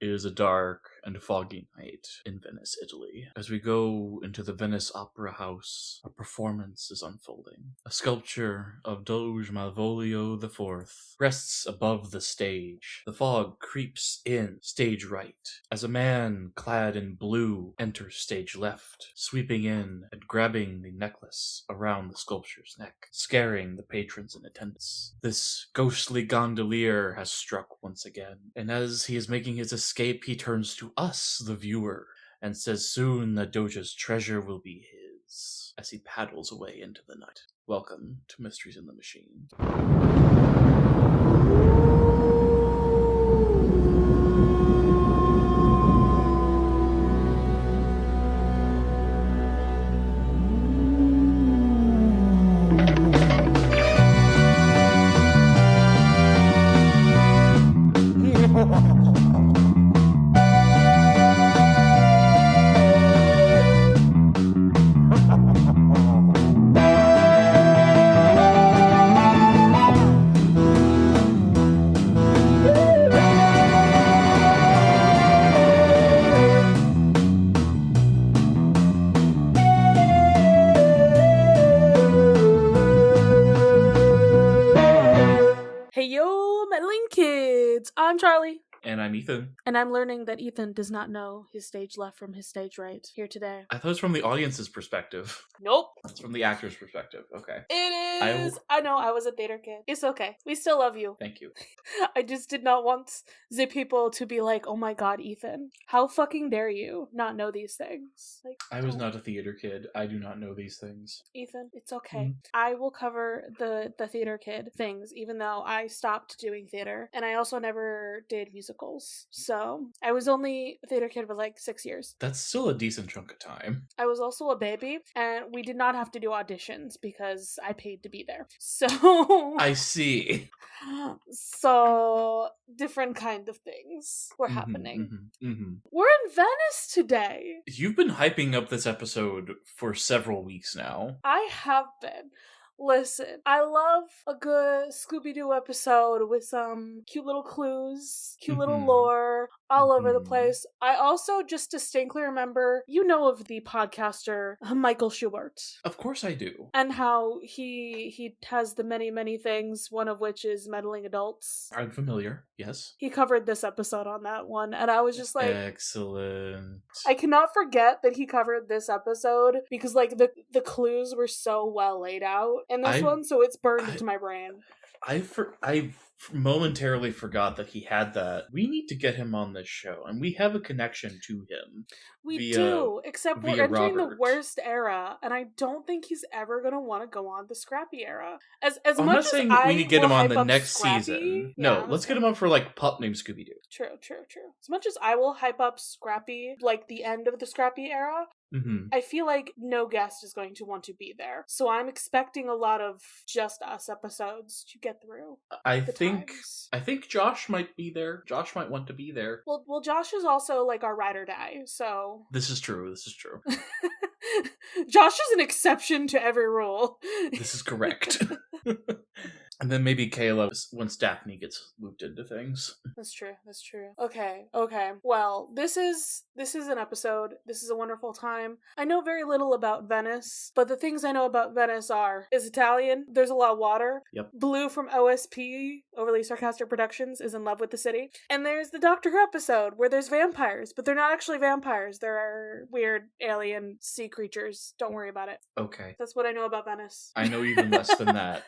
It is a dark and foggy night in Venice, Italy. As we go into the Venice Opera House, a performance is unfolding. A sculpture of Doge Malvolio IV rests above the stage. The fog creeps in stage right as a man clad in blue enters stage left, sweeping in and grabbing the necklace around the sculpture's neck, scaring the patrons in attendance. This ghostly gondolier has struck once again, and as he is making his escape, he turns to us, the viewer, and says soon that Doja's treasure will be his, as he paddles away into the night. Welcome to Mysteries in the Machine. I'm Charlie. And I'm Ethan. And I'm learning that Ethan does not know his stage left from his stage right here today. I thought it was from the audience's perspective. Nope. It's from the actor's perspective. Okay. It is. I know, I was a theater kid. It's okay. We still love you. Thank you. I just did not want the people to be like, oh my god, Ethan, how fucking dare you not know these things? Like, I was not a theater kid. I do not know these things. Ethan, it's okay. I will cover the theater kid things, even though I stopped doing theater. And I also never did musicals. So I was only a theater kid for like 6 years. That's still a decent chunk of time. I was also a baby, and we did not have to do auditions because I paid to be there. So I see. So different kind of things were happening. We're in Venice today. You've been hyping up this episode for several weeks now. I have been. Listen, I love a good Scooby-Doo episode with some cute little clues, cute little lore, all over the place. I also just distinctly remember, you know of the podcaster Michael Schubert. Of course I do. And how he has the many, many things, one of which is meddling adults. I'm familiar, yes. He covered this episode on that one, and I was just like... Excellent. I cannot forget that he covered this episode, because like the clues were so well laid out in this one, so it's burned into my brain. I momentarily forgot that he had that. We need to get him on this show, and we have a connection to him. We do, except we're entering the worst era, and I don't think he's ever gonna want to go on the Scrappy era. As I'm much not as saying I we need to get him on the next Scrappy, season. yeah, No, let's get him on for like Pup Named Scooby-Doo. True. As much as I will hype up Scrappy, like the end of the Scrappy era, I feel like no guest is going to want to be there. So I'm expecting a lot of just us episodes to get through. I think Josh might be there. Josh might want to be there. Well, Josh is also like our ride or die, so... This is true. Josh is an exception to every rule. This is correct. And then maybe Kayla once Daphne gets looped into things. That's true. Okay. Well, this is an episode. This is a wonderful time. I know very little about Venice, but the things I know about Venice is Italian. There's a lot of water. Yep. Blue from OSP, Overly Sarcastic Productions, is in love with the city. And there's the Doctor Who episode where there's vampires, but they're not actually vampires. They're weird alien sea creatures. Don't worry about it. Okay. That's what I know about Venice. I know even less than that.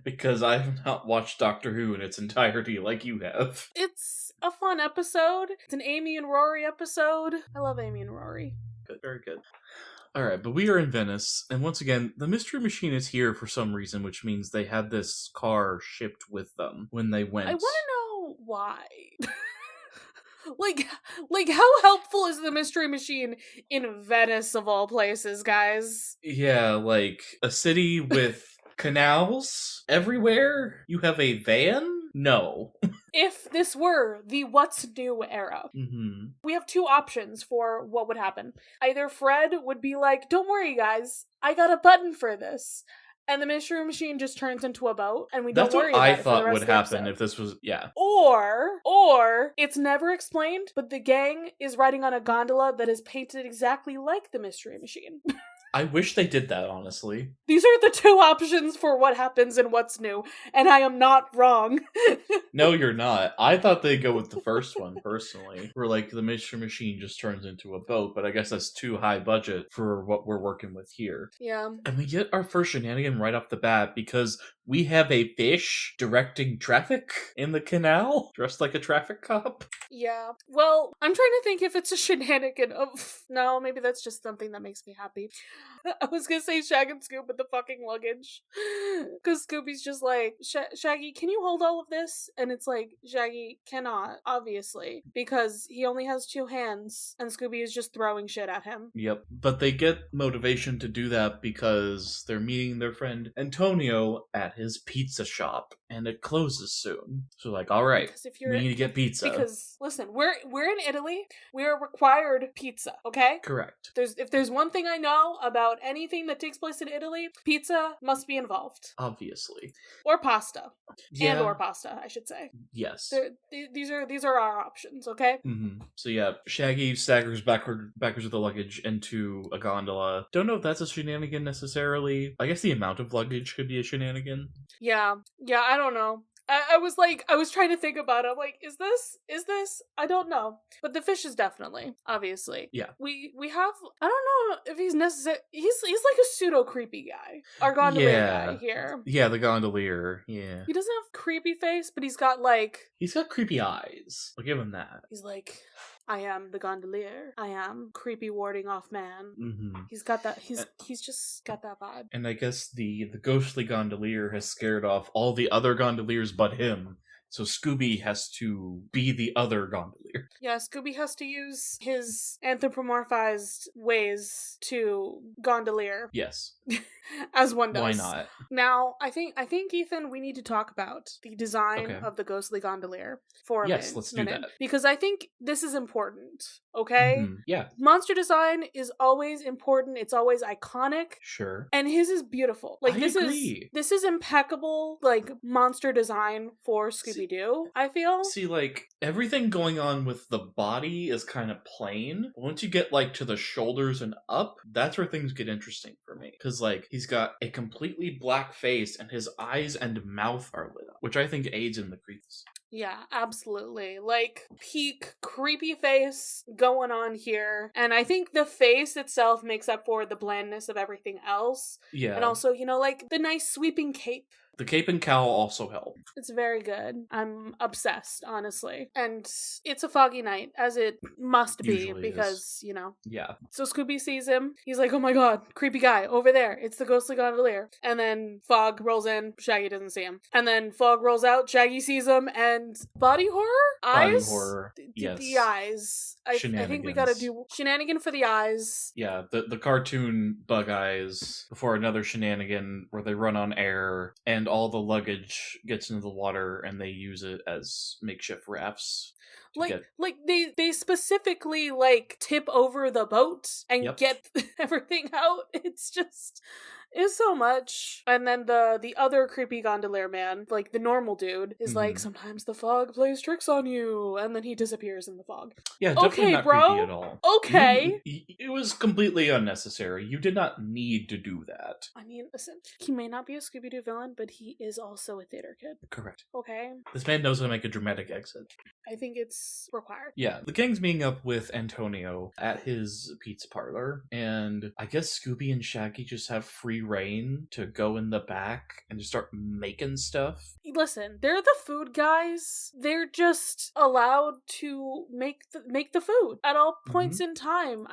Because I have not watched Doctor Who in its entirety like you have. It's a fun episode. It's an Amy and Rory episode. I love Amy and Rory. Good, very good. Alright, but we are in Venice, and once again, the Mystery Machine is here for some reason, which means they had this car shipped with them when they went. I want to know why. Like, how helpful is the Mystery Machine in Venice, of all places, guys? Yeah, like, a city with canals everywhere? You have a van? No. If this were the What's New era, we have two options for what would happen. Either Fred would be like, don't worry guys, I got a button for this. and the mystery machine just turns into a boat, and we That's don't worry what I about it for the thought rest would of the happen episode. if this was, yeah. Or it's never explained, but the gang is riding on a gondola that is painted exactly like the mystery machine. I wish they did that, honestly. These are the two options for what happens and what's new, and I am not wrong. No, you're not. I thought they'd go with the first one, personally. Where, like, the mystery machine just turns into a boat, but I guess that's too high budget for what we're working with here. Yeah. And we get our first shenanigan right off the bat because we have a fish directing traffic in the canal, dressed like a traffic cop. Yeah. Well, I'm trying to think if it's a shenanigan of... No, maybe that's just something that makes me happy. I was gonna say Shag and Scoop with the fucking luggage. Because Scooby's just like, Shaggy, can you hold all of this? And it's like, Shaggy cannot, obviously. Because he only has 2 hands, and Scooby is just throwing shit at him. Yep. But they get motivation to do that because they're meeting their friend Antonio at his pizza shop, and it closes soon. So like, all right, we need to get pizza. Because listen, we're in Italy. We are required pizza. Okay. Correct. If there's one thing I know about anything that takes place in Italy, pizza must be involved. Obviously. Or pasta. Yeah. And or pasta, I should say. Yes. These are our options. Okay. Mm-hmm. So yeah, Shaggy staggers backwards with the luggage into a gondola. Don't know if that's a shenanigan necessarily. I guess the amount of luggage could be a shenanigan. Yeah, I don't know. I was trying to think about it. I'm like, is this? I don't know. But the fish is definitely, obviously. Yeah. We have, I don't know if he's necessary. He's like a pseudo creepy guy. Our gondolier guy here. Yeah, the gondolier. Yeah. He doesn't have creepy face, but he's got creepy eyes. I'll give him that. He's like, I am the gondolier. I am creepy warding off man. Mm-hmm. He's got that. He's just got that vibe. And I guess the ghostly gondolier has scared off all the other gondoliers but him. So Scooby has to be the other gondolier. Yeah, Scooby has to use his anthropomorphized ways to gondolier. Yes. As one does. Why not? Now, I think Ethan, we need to talk about the design of the ghostly gondolier for a minute. Yes, let's do that. Because I think this is important, okay? Mm-hmm. Yeah. Monster design is always important. It's always iconic. Sure. And his is beautiful. Like, I agree. This is impeccable, like, monster design for Scooby-Doo, I feel. See, like, everything going on with the body is kind of plain. Once you get, like, to the shoulders and up, that's where things get interesting for me. Because, like, he's got a completely black face and his eyes and mouth are lit up, which I think aids in the creeps. Yeah, absolutely. Like, peak creepy face going on here. And I think the face itself makes up for the blandness of everything else. Yeah. And also, like, the nice sweeping cape. The cape and cowl also help. It's very good. I'm obsessed, honestly. And it's a foggy night, as it must be, Usually because, Yeah. So Scooby sees him. He's like, oh my god, creepy guy, over there. It's the ghostly gondolier. And then fog rolls in. Shaggy doesn't see him. And then fog rolls out. Shaggy sees him. And body horror? Eyes? Body horror. Yes. The eyes. I think we gotta do shenanigan for the eyes. Yeah, the cartoon bug eyes before another shenanigan where they run on air and all the luggage gets into the water and they use it as makeshift rafts. They specifically like tip over the boat and get everything out. It's so much. And then the other creepy gondolier man, like the normal dude, is like, sometimes the fog plays tricks on you, and then he disappears in the fog. Yeah, definitely not creepy at all. Okay. It was completely unnecessary. You did not need to do that. I mean, listen, he may not be a Scooby-Doo villain, but he is also a theater kid. Correct. Okay. This man knows how to make a dramatic exit. I think it's required. Yeah, the gang's meeting up with Antonio at his pizza parlor, and I guess Scooby and Shaggy just have free reign to go in the back and just start making stuff. Listen, they're the food guys. They're just allowed to make the food at all points in time.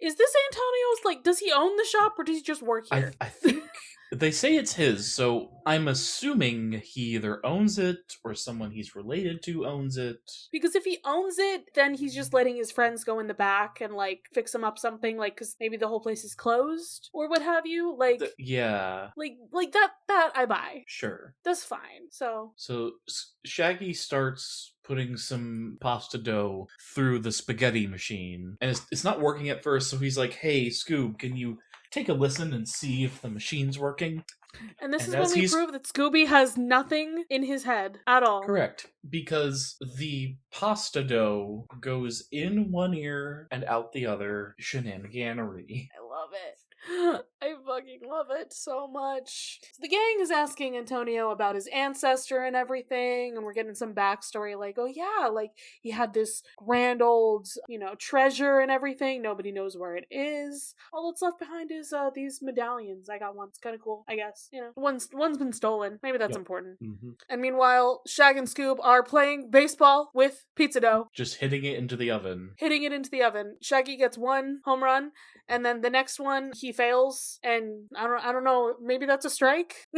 Is this Antonio's, like, does he own the shop or does he just work here? I think they say it's his, so I'm assuming he either owns it or someone he's related to owns it. Because if he owns it, then he's just letting his friends go in the back and, like, fix him up something, like, because maybe the whole place is closed or what have you. Like, yeah. Like that I buy. Sure. That's fine. So Shaggy starts putting some pasta dough through the spaghetti machine, and it's not working at first, so he's like, hey, Scoob, can you take a listen and see if the machine's working? And this And is when we prove that Scooby has nothing in his head at all. Correct. Because the pasta dough goes in one ear and out the other. Shenaniganery. I love it. I fucking love it so much. So the gang is asking Antonio about his ancestor and everything, and we're getting some backstory like, oh yeah, like he had this grand old, treasure and everything. Nobody knows where it is. All that's left behind is these medallions. I got one. It's kind of cool, I guess. One's been stolen. Maybe that's important. Mm-hmm. And meanwhile, Shag and Scoob are playing baseball with pizza dough. Just hitting it into the oven. Shaggy gets one home run, and then the next one he fails, and I don't know, maybe that's a strike?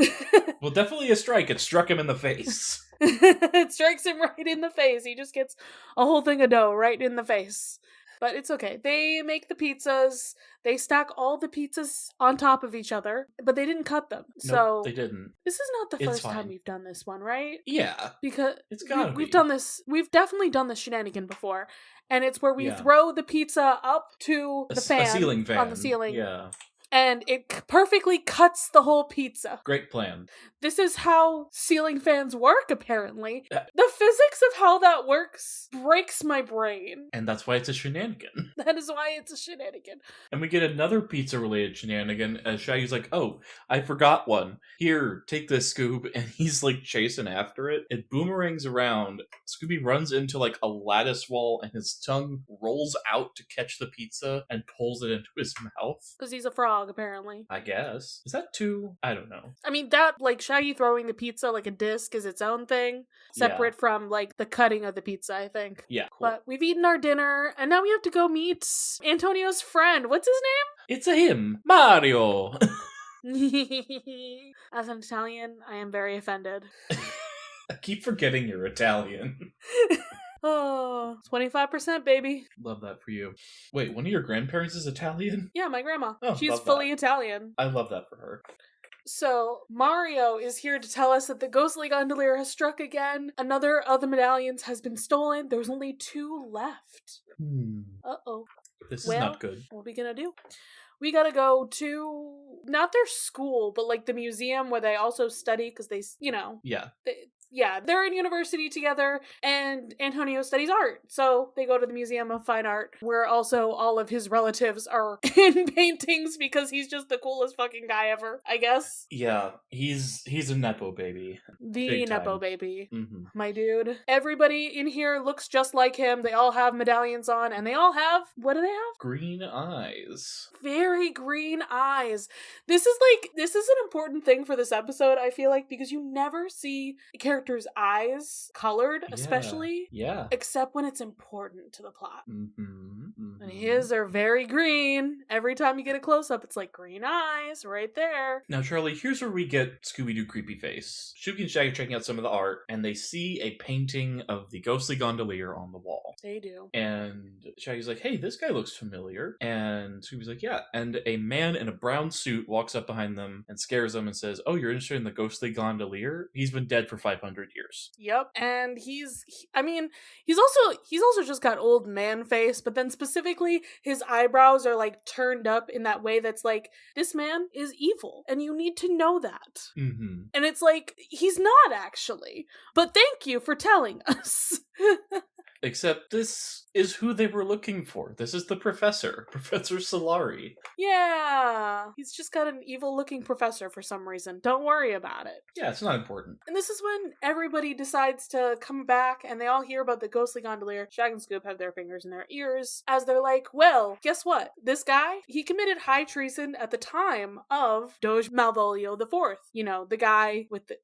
Well, definitely a strike. It struck him in the face. It strikes him right in the face. He just gets a whole thing of dough right in the face. But it's okay. They make the pizzas. They stack all the pizzas on top of each other, but they didn't cut them. Nope, they didn't. This is not the first time we've done this one, right? Yeah. Because it's gotta we've done this. We've definitely done this shenanigan before. And it's where we throw the pizza up to the fan. A ceiling fan. On the ceiling. Yeah. And it perfectly cuts the whole pizza. Great plan. This is how ceiling fans work, apparently. The physics of how that works breaks my brain. And that's why it's a shenanigan. That is why it's a shenanigan. And we get another pizza-related shenanigan as Shaggy's like, oh, I forgot one. Here, take this, Scoob. And he's like chasing after it. It boomerangs around. Scooby runs into like a lattice wall and his tongue rolls out to catch the pizza and pulls it into his mouth. Because he's a frog, apparently. I guess. Is that too? I don't know. I mean, that, like, Shaggy throwing the pizza like a disc is its own thing. Separate from, like, the cutting of the pizza, I think. Yeah, cool. But we've eaten our dinner, and now we have to go meet Antonio's friend. What's his name? It's a him. Mario. As an Italian, I am very offended. I keep forgetting you're Italian. Oh, 25%, baby. Love that for you. Wait, one of your grandparents is Italian? Yeah, my grandma. Oh, she's fully Italian. I love that for her. So, Mario is here to tell us that the ghostly gondolier has struck again. Another of the medallions has been stolen. There's only 2 left. Uh-oh. This is not good. What are we gonna do? We gotta go to, not their school, but like the museum where they also study, because they, Yeah. They're in university together, and Antonio studies art. So they go to the Museum of Fine Art, where also all of his relatives are in paintings because he's just the coolest fucking guy ever, I guess. Yeah, he's a Nepo baby. The Nepo baby. Mm-hmm. My dude. Everybody in here looks just like him. They all have medallions on, and they all have, what do they have? Green eyes. Very green eyes. This is an important thing for this episode, I feel like, because you never see characters' eyes colored, especially. Yeah. Except when it's important to the plot. Mm-hmm. And his are very green. Every time you get a close-up, it's like green eyes right there. Now, Charlie, here's where we get Scooby-Doo creepy face. Shuki and Shaggy are checking out some of the art, and they see a painting of the ghostly gondolier on the wall. They do. And Shaggy's like, hey, this guy looks familiar. And Scooby's like, yeah. And a man in a brown suit walks up behind them and scares them and says, oh, you're interested in the ghostly gondolier? He's been dead for 500 years. Yep. And he's also just got old man face, but then specifically his eyebrows are like turned up in that way that's like, this man is evil and you need to know that. Mm-hmm. And it's like, he's not actually, but thank you for telling us. Except this is who they were looking for. This is the professor, Professor Solari. Yeah. He's just got an evil-looking professor for some reason. Don't worry about it. Yeah, it's not important. And this is when everybody decides to come back, and they all hear about the ghostly gondolier. Shag and Scoop have their fingers in their ears, as they're like, well, guess what? This guy, he committed high treason at the time of Doge Malvolio IV. You know, the guy with the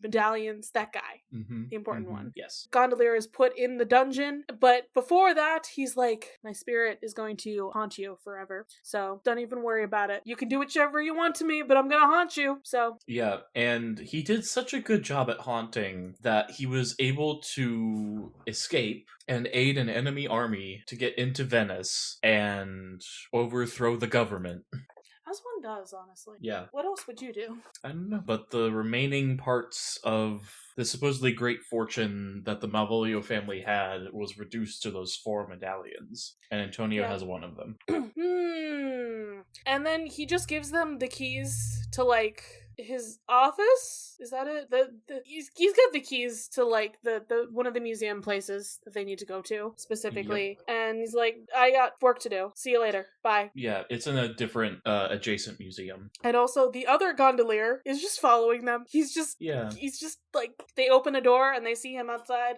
medallions, that guy. Mm-hmm. The important one. Yes. Gondolier is put in the dungeon, but before that, he's like, my spirit is going to haunt you forever. So don't even worry about it. You can do whichever you want to me, but I'm gonna haunt you. So yeah, and he did such a good job at haunting that he was able to escape and aid an enemy army to get into Venice and overthrow the government. As one does, honestly. Yeah. What else would you do? I don't know. But the remaining parts of the supposedly great fortune that the Malvolio family had was reduced to those 4 medallions. And Antonio has one of them. And then he just gives them the keys to, like, his office. Is that it? He's got the keys to like the one of the museum places that they need to go to specifically, and he's like, I got work to do. See you later. Bye. Yeah, it's in a different adjacent museum. And also the other gondolier is just following them. He's just like, they open a door and they see him outside.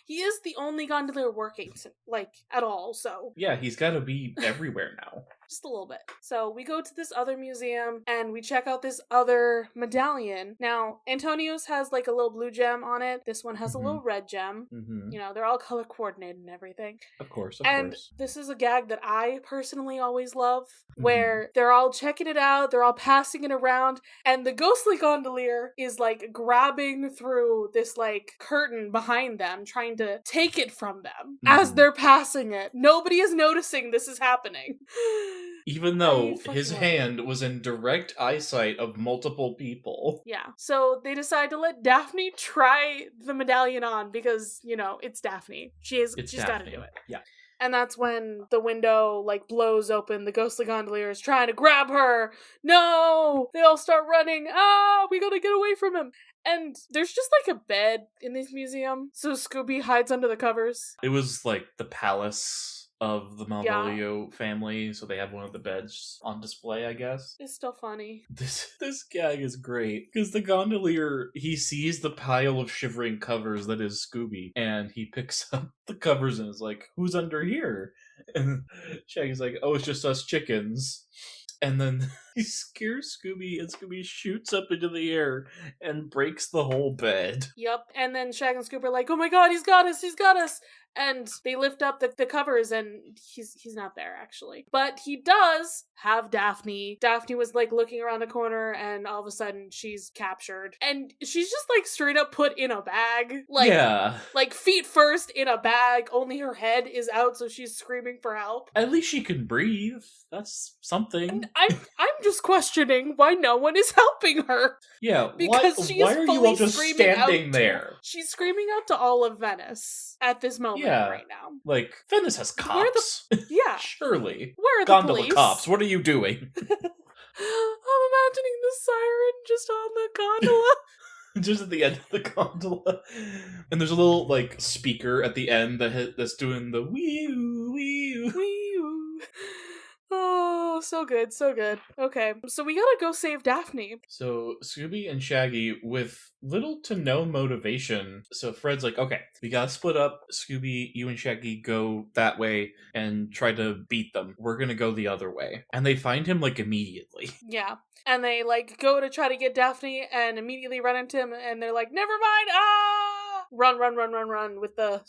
He is the only gondolier working, like, at all, so. Yeah, he's gotta be everywhere now. Just a little bit. So we go to this other museum and we check out this other medallion. Now, Antonio's has like a little blue gem on it. This one has a little red gem. You know, they're all color coordinated and everything. Of course. And this is a gag that I personally always love, where they're all checking it out, they're all passing it around, and the ghostly gondolier is like grabbing through this like curtain behind them, trying to take it from them as they're passing it. Nobody is noticing this is happening. Even though his hand was in direct eyesight of multiple people. Yeah. So they decide to let Daphne try the medallion on because, you know, it's Daphne. She's got to do it. Yeah. And that's when the window, like, blows open. The ghostly gondolier is trying to grab her. No! They all start running. Ah! We gotta get away from him. And there's just, like, a bed in this museum. So Scooby hides under the covers. It was, like, the palace of the Malvolio family, so they have one of the beds on display, I guess. It's still funny. This gag is great, because the gondolier, he sees the pile of shivering covers that is Scooby, and he picks up the covers and is like, who's under here? And Shaggy's like, oh, it's just us chickens. And then he scares Scooby, and Scooby shoots up into the air and breaks the whole bed. Yep. And then Shag and Scooby are like, oh my god, he's got us! And they lift up the covers, and he's not there, actually. But he does have Daphne. Daphne was, like, looking around a corner, and all of a sudden, she's captured. And she's just, like, straight up put in a bag. Like, yeah. Like, feet first in a bag, only her head is out, so she's screaming for help. At least she can breathe. That's something. And I'm just questioning why no one is helping her. Yeah, because why are you all just standing there? She's screaming out to all of Venice at this moment right now. Like, Venice has cops. Yeah. Surely. Where are the Gondola police? cops, what are you doing? I'm imagining the siren just on the gondola. Just at the end of the gondola. And there's a little, like, speaker at the end that's doing the wee-oo, wee-oo. Wee-oo. Oh, so good, so good. Okay, so we gotta go save Daphne. So Scooby and Shaggy, with little to no motivation, so Fred's like, okay, we gotta split up. Scooby, you and Shaggy go that way and try to beat them. We're gonna go the other way. And they find him, like, immediately. Yeah. And they, like, go to try to get Daphne and immediately run into him, and they're like, never mind, ah! Run with the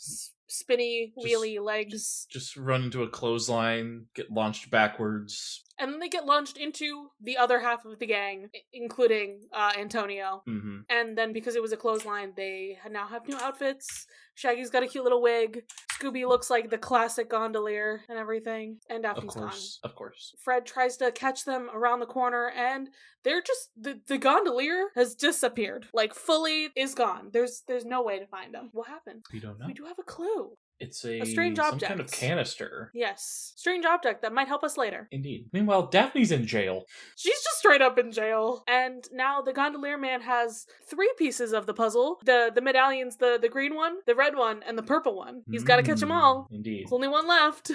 spinny, wheelie legs. Just run into a clothesline, get launched backwards. And then they get launched into the other half of the gang, including Antonio. Mm-hmm. And then because it was a clothesline, they now have new outfits. Shaggy's got a cute little wig. Scooby looks like the classic gondolier and everything. And Daphne's gone. Of course. Fred tries to catch them around the corner, and they're just... The gondolier has disappeared. Like, fully is gone. There's no way to find him. What happened? We don't know. We do have a clue. It's a strange object. Some kind of canister. Yes. Strange object that might help us later. Indeed. Meanwhile, Daphne's in jail. She's just straight up in jail. And now the gondolier man has 3 pieces of the puzzle. The medallions, the green one, the red one, and the purple one. He's got to catch them all. Indeed. There's only one left.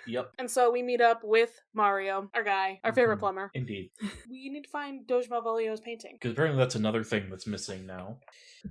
Yep. And so we meet up with Mario, our guy, our favorite plumber. Indeed. We need to find Doge Malvolio's painting. Because apparently that's another thing that's missing now.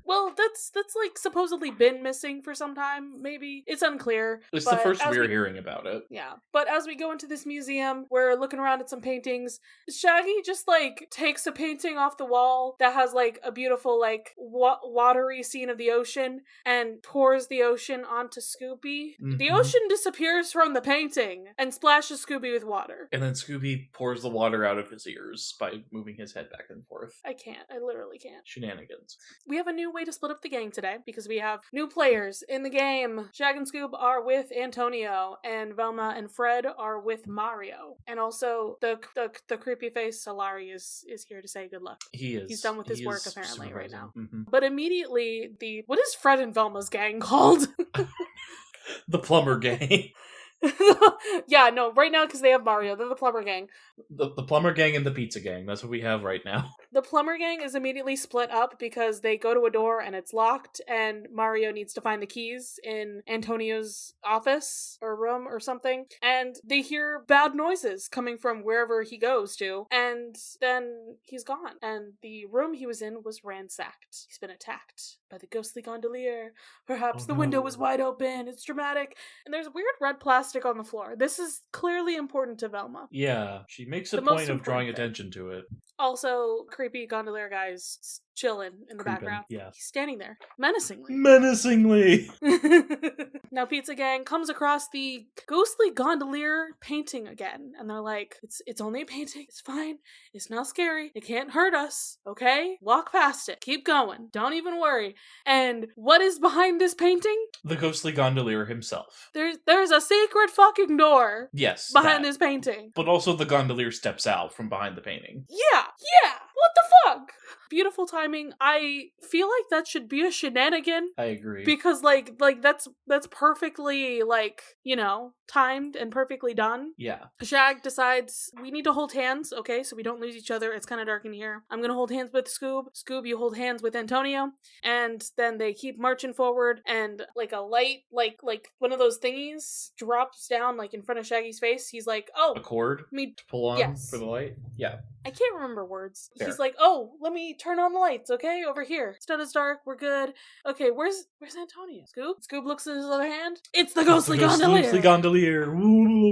Well, that's like supposedly been missing for some time, maybe. It's unclear. It's the first we're hearing about it. Yeah. But as we go into this museum, we're looking around at some paintings. Shaggy just, like, takes a painting off the wall that has, like, a beautiful, like, watery scene of the ocean and pours the ocean onto Scooby. Mm-hmm. The ocean disappears from the painting and splashes Scooby with water. And then Scooby pours the water out of his ears by moving his head back and forth. I can't. I literally can't. Shenanigans. We have a new way to split up the gang today because we have new players in the game. Shag and Scoob are with Antonio, and Velma and Fred are with Mario. And also the creepy face Solari is here to say good luck. He is. He's done with his work apparently right now. Mm-hmm. But immediately what is Fred and Velma's gang called? The plumber gang. Yeah, no, right now, because they have Mario. They're the plumber gang. The plumber gang and the pizza gang. That's what we have right now. The plumber gang is immediately split up because they go to a door and it's locked, and Mario needs to find the keys in Antonio's office or room or something. And they hear bad noises coming from wherever he goes to, and then he's gone. And the room he was in was ransacked. He's been attacked by the ghostly gondolier. Perhaps the window was wide open. It's dramatic. And there's weird red plastic on the floor. This is clearly important to Velma. Yeah, she makes a The most point of drawing important thing. attention to it. Also, creepy gondolier guy's chilling in the Creeping, background. yeah. He's standing there, menacingly. Menacingly! Now Pizza Gang comes across the ghostly gondolier painting again, and they're like, it's only a painting, it's fine, it's not scary, it can't hurt us, okay? Walk past it, keep going, don't even worry. And what is behind this painting? The ghostly gondolier himself. There's a secret fucking door Yes. behind that. this painting. But also the gondolier steps out from behind the painting. Yeah, what the fuck? Beautiful timing. I feel like that should be a shenanigan. I agree. Because like that's perfectly, like, you know, timed and perfectly done. Yeah. Shag decides we need to hold hands, okay, so we don't lose each other. It's kind of dark in here. I'm gonna hold hands with Scoob. Scoob, you hold hands with Antonio. And then they keep marching forward, and like a light, like one of those thingies drops down like in front of Shaggy's face. He's like, oh, A cord me to pull on yes. for the light? Yeah. I can't remember words. Fair. He's like, oh, let me turn on the lights, okay? Over here. It's not as dark. We're good. Okay, where's Antonio? Scoob? Scoob looks at his other hand. It's the ghostly gondolier! Ghostly gondolier!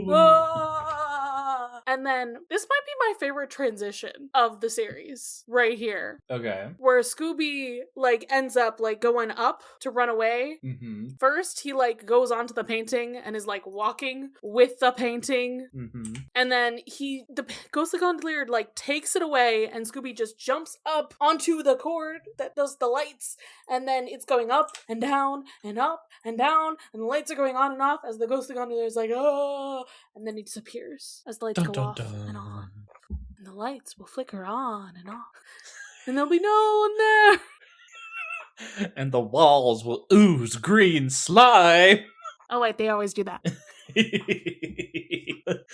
Ah! And then, this might be my favorite transition of the series, right here. Okay. Where Scooby, like, ends up, like, going up to run away. Mm-hmm. First, he, like, goes onto the painting and is, like, walking with the painting. Mm-hmm. And then the ghostly gondolier, like, takes it away, and Scooby just jumps up onto the cord that does the lights, and then it's going up and down and up and down, and the lights are going on and off as the ghostly gondolier is like, oh, and then he disappears as the lights go off and on. And the lights will flicker on and off, and there'll be no one there. And the walls will ooze green slime. Oh wait, they always do that.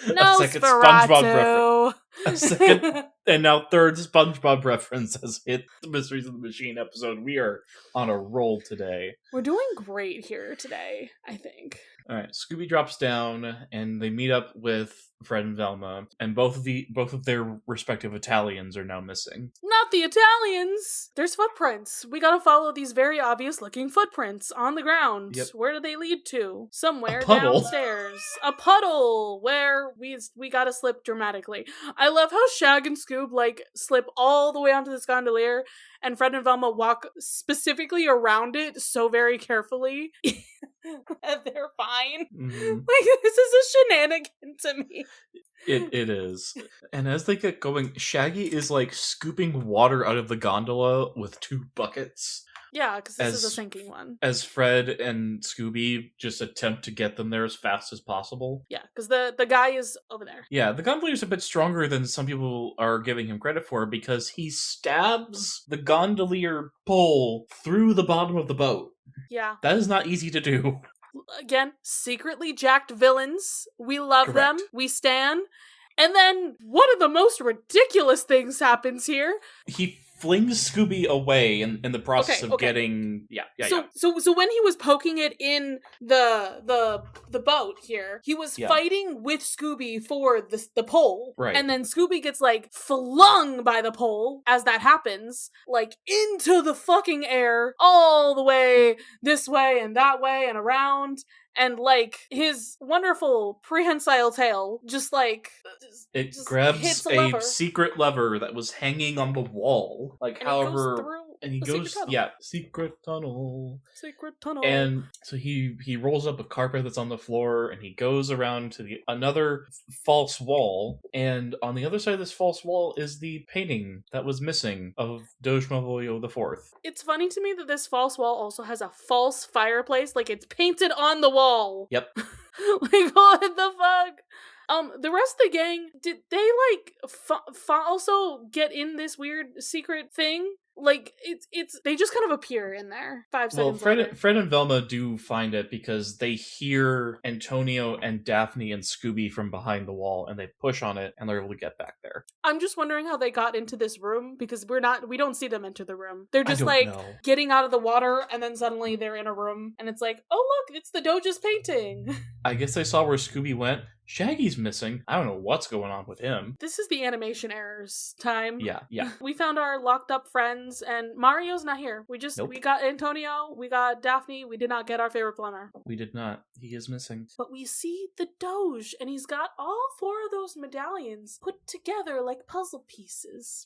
No, SpongeBob A second, and now third SpongeBob reference has hit the Mysteries of the Machine episode. We are on a roll today. We're doing great here today, I think. All right, Scooby drops down, and they meet up with Fred and Velma, and both of their respective Italians are now missing. Not the Italians! There's footprints. We gotta follow these very obvious looking footprints on the ground. Yep. Where do they lead to? Somewhere A puddle. downstairs. A puddle where we gotta slip dramatically. I love how Shag and Scoob, like, slip all the way onto this gondolier, and Fred and Velma walk specifically around it so very carefully. And they're fine. Mm-hmm. Like, this is a shenanigan to me. It is. And as they get going, Shaggy is like scooping water out of the gondola with 2 buckets. Yeah, because this is a sinking one. As Fred and Scooby just attempt to get them there as fast as possible. Yeah, because the guy is over there. Yeah, the gondolier's a bit stronger than some people are giving him credit for, because he stabs the gondolier pole through the bottom of the boat. Yeah. That is not easy to do. Again, secretly jacked villains. We love Correct. them. We stan. And then one of the most ridiculous things happens here. He flings Scooby away in the process of Okay. getting... So when he was poking it in the boat here, he was fighting with Scooby for the pole. Right. And then Scooby gets, like, flung by the pole as that happens, like, into the fucking air, all the way this way and that way and around. And, like, his wonderful prehensile tail just, like... It just grabs hits a secret lever that was hanging on the wall. Like, and however... It goes through and he the goes... secret tunnel. Yeah, secret tunnel. Secret tunnel. And so he rolls up a carpet that's on the floor, and he goes around to another false wall, and on the other side of this false wall is the painting that was missing of Doge Malvolio the Fourth. It's funny to me that this false wall also has a false fireplace, like it's painted on the wall. Yep. Like, what the fuck? The rest of the gang, did they, like, also get in this weird secret thing? Like, it's they just kind of appear in there 5 seconds later. Fred and Velma do find it because they hear Antonio and Daphne and Scooby from behind the wall, and they push on it, and they're able to get back there. I'm just wondering how they got into this room, because we don't see them enter the room. They're just know. getting out of the water, and then suddenly they're in a room, and it's like, oh look, it's the Doge's painting. I guess they saw where Scooby went. Shaggy's missing. I don't know what's going on with him. This is the animation errors time. Yeah. We found our locked up friends, and Mario's not here. We got Antonio, we got Daphne, we did not get our favorite plumber. We did not. He is missing. But we see the Doge, and he's got all 4 of those medallions put together like puzzle pieces.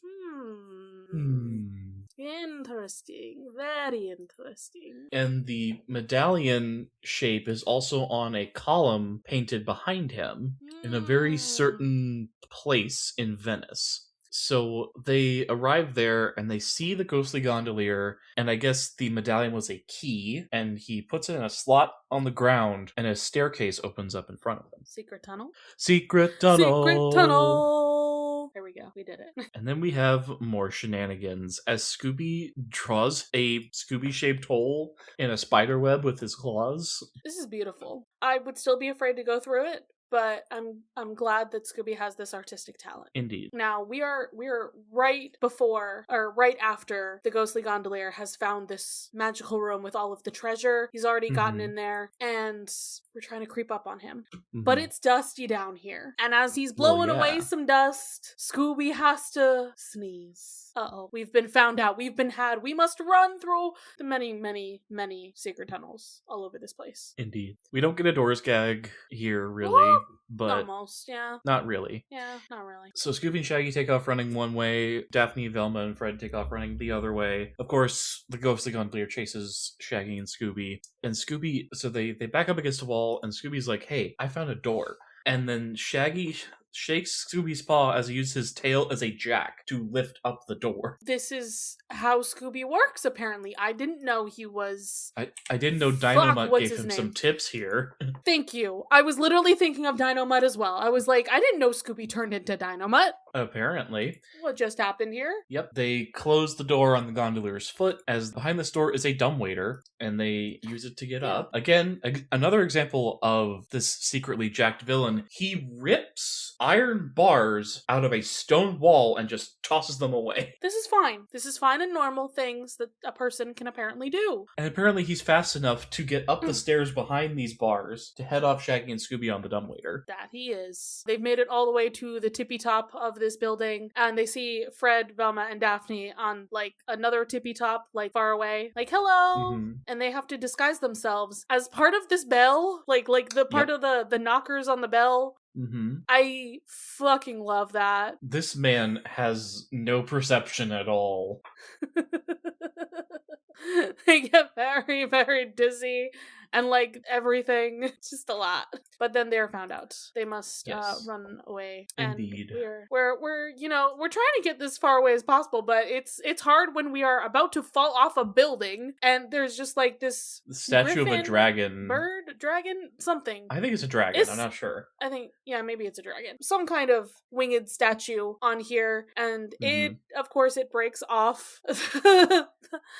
Interesting. Very interesting. And the medallion shape is also on a column painted behind him in a very certain place in Venice. So they arrive there and they see the ghostly gondolier, and I guess the medallion was a key, and he puts it in a slot on the ground, and a staircase opens up in front of them. Secret tunnel? Secret tunnel! Secret tunnel! There we go. We did it. And then we have more shenanigans as Scooby draws a Scooby-shaped hole in a spider web with his claws. This is beautiful. I would still be afraid to go through it, but I'm glad that Scooby has this artistic talent. Indeed. Now we're right before or right after the ghostly gondolier has found this magical room with all of the treasure. He's already gotten in there, and we're trying to creep up on him. But it's dusty down here. And as he's blowing away some dust, Scooby has to sneeze. Uh-oh, we've been found out. We've been had. We must run through the many, many, many secret tunnels all over this place. Indeed. We don't get a Doors gag here, really, but... Almost, yeah. Not really. Yeah, not really. So Scooby and Shaggy take off running one way. Daphne, Velma, and Fred take off running the other way. Of course, the ghostly gondolier chases Shaggy and Scooby. And Scooby... So they back up against a wall, and Scooby's like, hey, I found a door. And then Shaggy shakes Scooby's paw as he uses his tail as a jack to lift up the door. This is how Scooby works, apparently. I didn't know he was... I didn't know Dynamite gave him some tips here. Thank you. I was literally thinking of Dynamite as well. I was like, I didn't know Scooby turned into Dynamite. Apparently. What just happened here? Yep. They close the door on the gondolier's foot, as behind this door is a dumbwaiter, and they use it to get up. Again, another example of this secretly jacked villain. He rips iron bars out of a stone wall and just tosses them away. This is fine. This is fine and normal things that a person can apparently do. And apparently he's fast enough to get up the stairs behind these bars to head off Shaggy and Scooby on the dumbwaiter. That he is. They've made it all the way to the tippy top of this building, and they see Fred, Velma, and Daphne on, like, another tippy top, like, far away. Like, hello! And they have to disguise themselves as part of this bell. Like the part of the knockers on the bell. I fucking love that. This man has no perception at all. They get very, very dizzy and like everything. It's just a lot. But then they're found out. They must run away. Indeed. And we're we're trying to get this far away as possible, but it's hard when we are about to fall off a building and there's just like this statue of a dragon. Dragon, something. I think it's a dragon. I'm not sure. I think, maybe it's a dragon. Some kind of winged statue on here, and it, of course, it breaks off.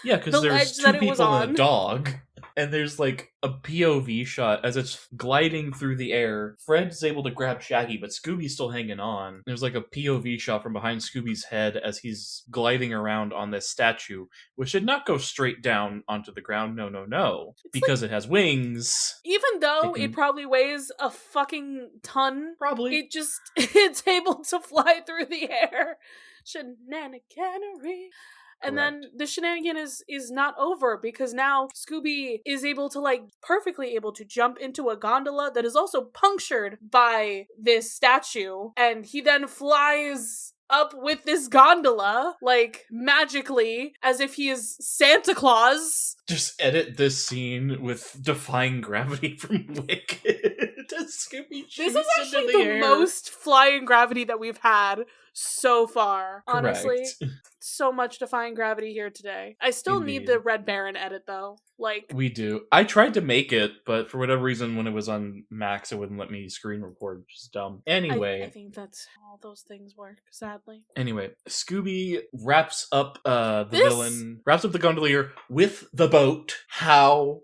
Yeah, because there's two people and a dog, and there's like a POV shot as it's gliding through the air. Fred's able to grab Shaggy, but Scooby's still hanging on. There's like a POV shot from behind Scooby's head as he's gliding around on this statue, which should not go straight down onto the ground. No. Because it has wings. Even though it probably weighs a fucking ton. Probably. It's able to fly through the air. Shenaniganery. And then the shenanigan is not over, because now Scooby is able to perfectly able to jump into a gondola that is also punctured by this statue, and he then flies up with this gondola, magically, as if he is Santa Claus. Just edit this scene with defying gravity from Wicked. Scooby This shoots is actually into the air. most flying gravity that we've had so far. Correct. Honestly, so much defying gravity here today. I still need Indeed. the Red Baron edit though. Like, We do. I tried to make it, but for whatever reason, when it was on Max, it wouldn't let me screen record, which is dumb. Anyway. I think that's how all those things work, sadly. Anyway, Scooby wraps up wraps up the gondolier with the boat. How?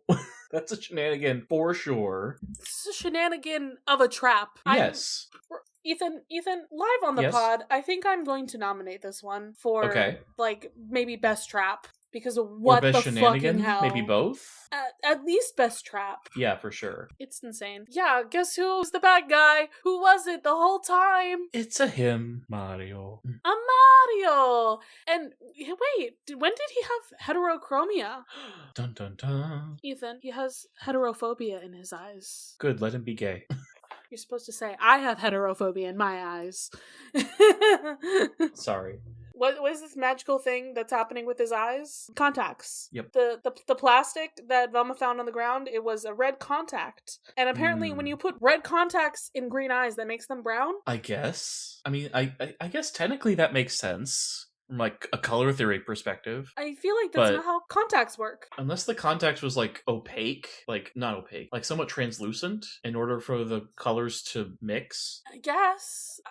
That's a shenanigan for sure. This is a shenanigan of a trap. Yes. Ethan, live on the pod, I think I'm going to nominate this one for, like, maybe best trap. Because of what the fucking hell. Maybe both? At least best trap. Yeah, for sure. It's insane. Yeah, guess who's the bad guy? Who was it the whole time? It's a him, Mario. A Mario! And wait, when did he have heterochromia? Dun dun dun. Ethan, he has heterophobia in his eyes. Good, let him be gay. You're supposed to say, I have heterophobia in my eyes. Sorry. What is this magical thing that's happening with his eyes? Contacts. Yep. The plastic that Velma found on the ground, it was a red contact. And apparently when you put red contacts in green eyes, that makes them brown? I guess. I mean, I guess technically that makes sense. From, like, a color theory perspective. I feel like that's not how contacts work. Unless the contact was, like, opaque. Like, not opaque. Like, somewhat translucent in order for the colors to mix. I guess.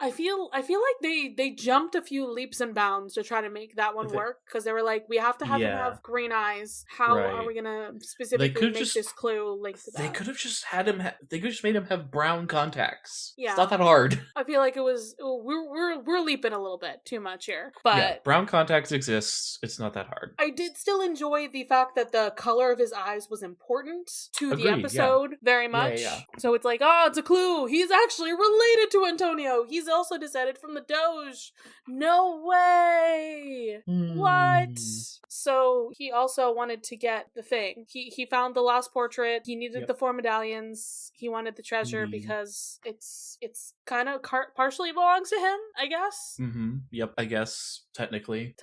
I feel like they jumped a few leaps and bounds to try to make that one work, because they were like, we have to have him have green eyes. How are we gonna specifically make this clue linked to that? They could have just had him. They could have just made him have brown contacts. Yeah, it's not that hard. I feel like it was. We're leaping a little bit too much here, but yeah, brown contacts exist. It's not that hard. I did still enjoy the fact that the color of his eyes was important to the episode very much. Yeah. So it's like, it's a clue. He's actually related to Antonio. He's also descended from the Doge. No way. What? So he also wanted to get the thing. He found the lost portrait. He needed the 4 medallions. He wanted the treasure because it's kind of partially belongs to him, I guess. Yep, I guess technically.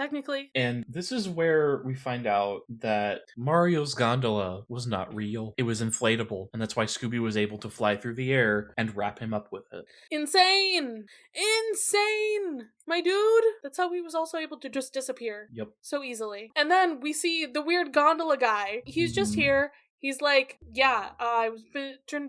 And this is where we find out that Mario's gondola was not real. It was inflatable, and that's why Scooby was able to fly through the air and wrap him up with it. Insane! My dude! That's how he was also able to just disappear. Yep. So easily. And then we see the weird gondola guy. He's just here. He's like, I was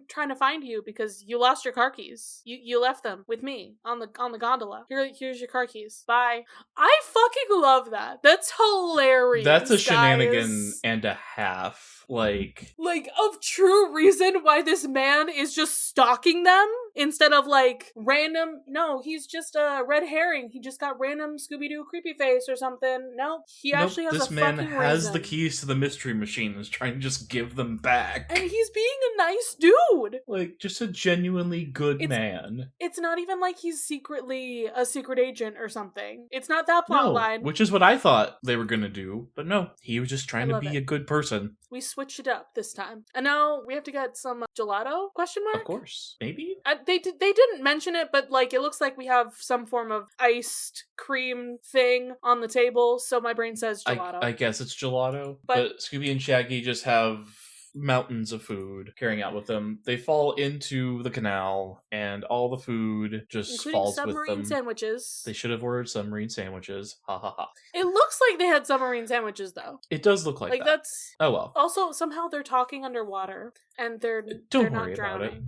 trying to find you because you lost your car keys. You left them with me on the gondola. Here's your car keys. Bye. I fucking love that. That's hilarious. That's a shenanigan and a half. Like of true reason why this man is just stalking them instead of like random. No, he's just a red herring. He just got random Scooby-Doo creepy face or something. No, he actually has a fucking reason. This man has the keys to the mystery machine and is trying to just give them back. And he's being a nice dude. Like, just a genuinely good man. It's not even like he's secretly a secret agent or something. It's not that plot line. Which is what I thought they were gonna do. But no, he was just trying to be a good person. We switched it up this time. And now we have to get some gelato? Question mark? Of course. Maybe? They didn't mention it, but like it looks like we have some form of iced cream thing on the table, so my brain says gelato. I guess it's gelato. But Scooby and Shaggy just have mountains of food carrying out with them. They fall into the canal and all the food just falls with them. Including submarine sandwiches. They should have ordered submarine sandwiches. Ha ha ha. It looks like they had submarine sandwiches though. It does look like that. That's oh well. Also somehow they're talking underwater and they're not drowning. About it.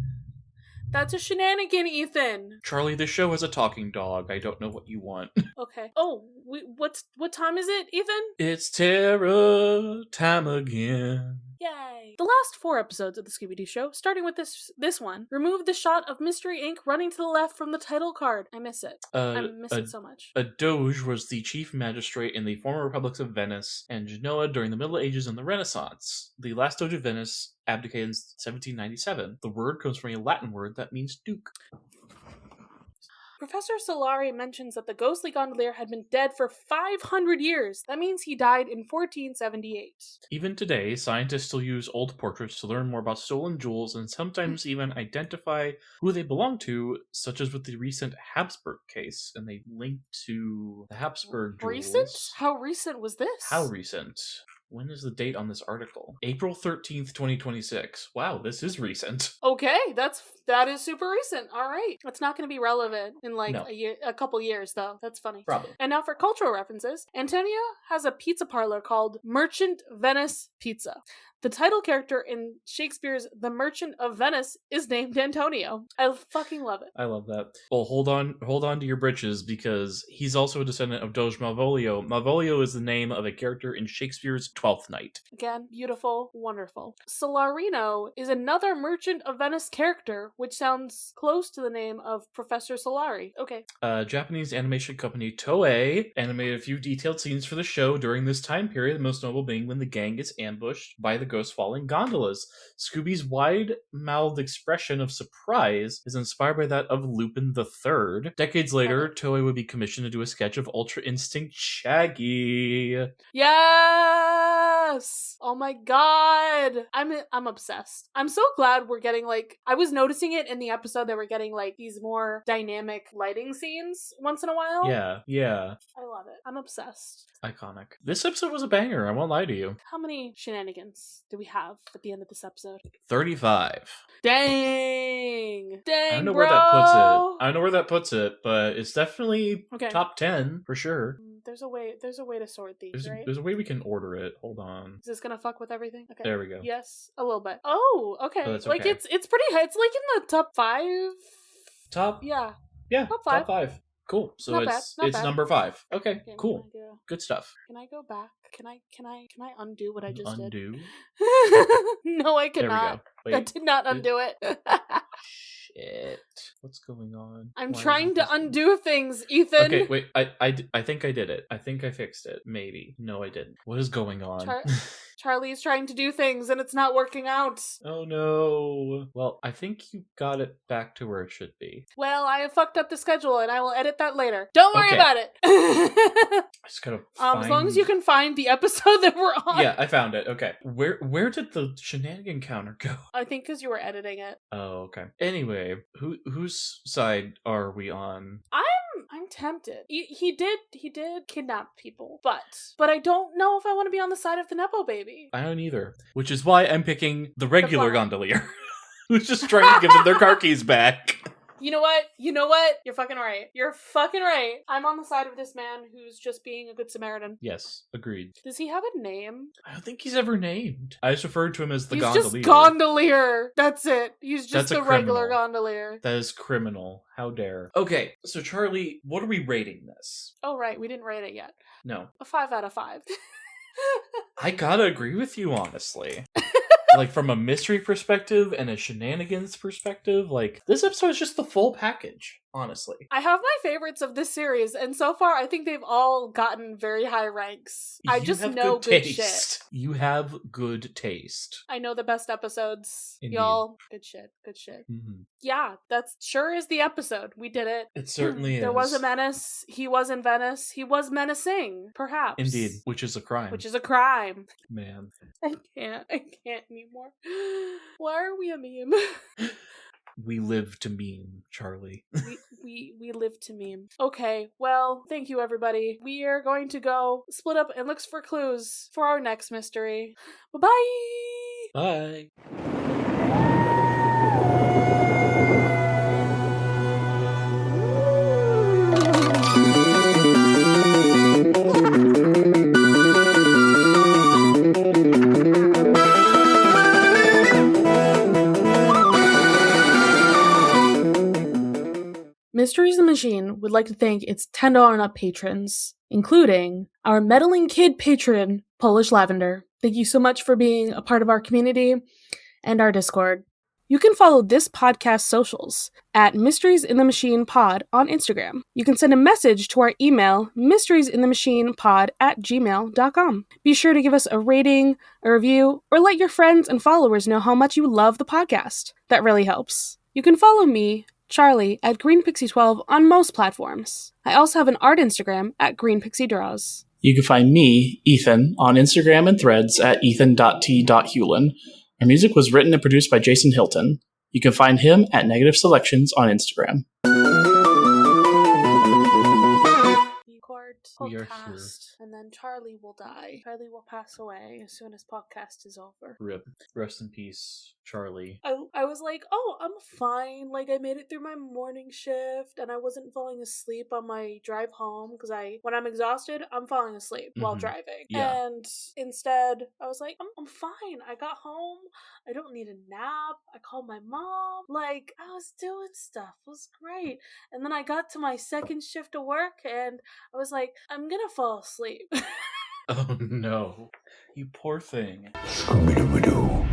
That's a shenanigan, Ethan. Charlie, this show is a talking dog. I don't know what you want. Okay. Oh, what time is it, Ethan? It's terror time again. Yay! The last 4 episodes of the Scooby-Doo show, starting with this one, remove the shot of Mystery Inc. running to the left from the title card. I miss it. I miss it so much. A Doge was the chief magistrate in the former republics of Venice and Genoa during the Middle Ages and the Renaissance. The last Doge of Venice abdicated in 1797. The word comes from a Latin word that means duke. Professor Solari mentions that the ghostly gondolier had been dead for 500 years. That means he died in 1478. Even today, scientists still use old portraits to learn more about stolen jewels and sometimes even identify who they belong to, such as with the recent Habsburg case, and they link to the Habsburg jewels. Recent? How recent was this? How recent? When is the date on this article? April 13th, 2026. Wow, this is recent. Okay, that is super recent. All right. It's not going to be relevant in like No. a couple years, though. That's funny. Probably. And now for cultural references, Antonia has a pizza parlor called Merchant Venice Pizza. The title character in Shakespeare's The Merchant of Venice is named Antonio. I fucking love it. I love that. Well, hold on to your britches, because he's also a descendant of Doge Malvolio. Malvolio is the name of a character in Shakespeare's Twelfth Night. Again, beautiful, wonderful. Solarino is another Merchant of Venice character, which sounds close to the name of Professor Solari. Okay. Japanese animation company Toei animated a few detailed scenes for the show during this time period, the most notable being when the gang gets ambushed by the ghost falling gondolas. Scooby's wide-mouthed expression of surprise is inspired by that of Lupin III. Decades later, Toei would be commissioned to do a sketch of Ultra Instinct Shaggy. Yes! Oh my god! I'm obsessed. I'm so glad we're getting like, I was noticing it in the episode that we're getting like these more dynamic lighting scenes once in a while. Yeah. I love it. I'm obsessed. Iconic. This episode was a banger, I won't lie to you. How many shenanigans do we have at the end of this episode? 35. Dang! I don't know bro! where that puts it, but it's definitely Okay. top 10 for sure. There's a way to sort these, right? There's a way we can order it. Hold on. Is this gonna fuck with everything? Okay. There we go. Yes, a little bit. Oh, okay. Oh, that's like okay. it's pretty high. It's like in the top 5. Yeah, Top top 5. 5. Cool. So Not it's bad. number 5. Okay, Okay, cool. Good stuff. Can I go back? Can I undo what I just did? Undo? No, I There we cannot. go. Wait. I did not undo it. Shit. What's going on? I'm Why trying isn't to this- undo things, Ethan. Okay, wait. I think I did it. I think I fixed it. Maybe. No, I didn't. What is going on? Charlie's trying to do things and it's not working out. Oh no. Well, I think you got it back to where it should be. Well, I have fucked up the schedule and I will edit that later. Don't worry Okay. about it. I just gotta As long as you can find the episode that we're on. Yeah, I found it. Okay. Where did the shenanigan counter go? I think because you were editing it. Oh, okay. Anyway, whose side are we on? I'm tempted. He did kidnap people, but I don't know if I want to be on the side of the Nepo baby. I don't either. Which is why I'm picking the regular clown. gondolier, who's just trying to give them their car keys back. You know what? You're fucking right. You're fucking right. I'm on the side of this man who's just being a good Samaritan. Yes, agreed. Does he have a name? I don't think he's ever named. I just referred to him as the He's gondolier. just gondolier. That's it. He's just That's a a regular criminal. gondolier. That is criminal. How dare. Okay, so Charlie, what are we rating this? Oh, right. We didn't rate it yet. No. A 5 out of 5. I gotta agree with you, honestly. Like, from a mystery perspective and a shenanigans perspective, like, this episode is just the full package, honestly. I have my favorites of this series, and so far I think they've all gotten very high ranks. I You just have know good shit. taste. You have good taste. I know the best episodes. Indeed. Y'all, good shit. Good shit. Mm-hmm. Yeah, that's sure is the episode. We did it. It certainly is. There was a menace. He was in Venice. He was menacing, perhaps. Indeed, which is a crime. Which is a crime. Man. I can't anymore. Why are we a meme? We live to meme, Charlie. we live to meme. Okay, well, thank you everybody. We are going to go split up and look for clues for our next mystery. Bye-bye! Bye. Mysteries the Machine would like to thank its $10 and up patrons, including our meddling kid patron, Polish Lavender. Thank you so much for being a part of our community and our Discord. You can follow this podcast's socials at Mysteries in the Machine Pod on Instagram. You can send a message to our email, mysteriesinthemachinepod@gmail.com. Be sure to give us a rating, a review, or let your friends and followers know how much you love the podcast. That really helps. You can follow me, Charlie, at greenpixie12 on most platforms. I also have an art Instagram at greenpixiedraws. You can find me, Ethan, on Instagram and Threads at ethan.t.hewlin. Our music was written and produced by Jason Hilton. You can find him at Negative Selections on Instagram. We are here. and then Charlie will die. Charlie will pass away as soon as podcast is over. Rip. Rest in peace, Charlie. I was like, oh, I'm fine. Like, I made it through my morning shift, and I wasn't falling asleep on my drive home, because when I'm exhausted, I'm falling asleep while driving. Yeah. And instead, I was like, I'm fine. I got home. I don't need a nap. I called my mom. Like, I was doing stuff. It was great. And then I got to my second shift of work, and I was like, I'm gonna fall asleep. Oh no. You poor thing. Scooby-Doo.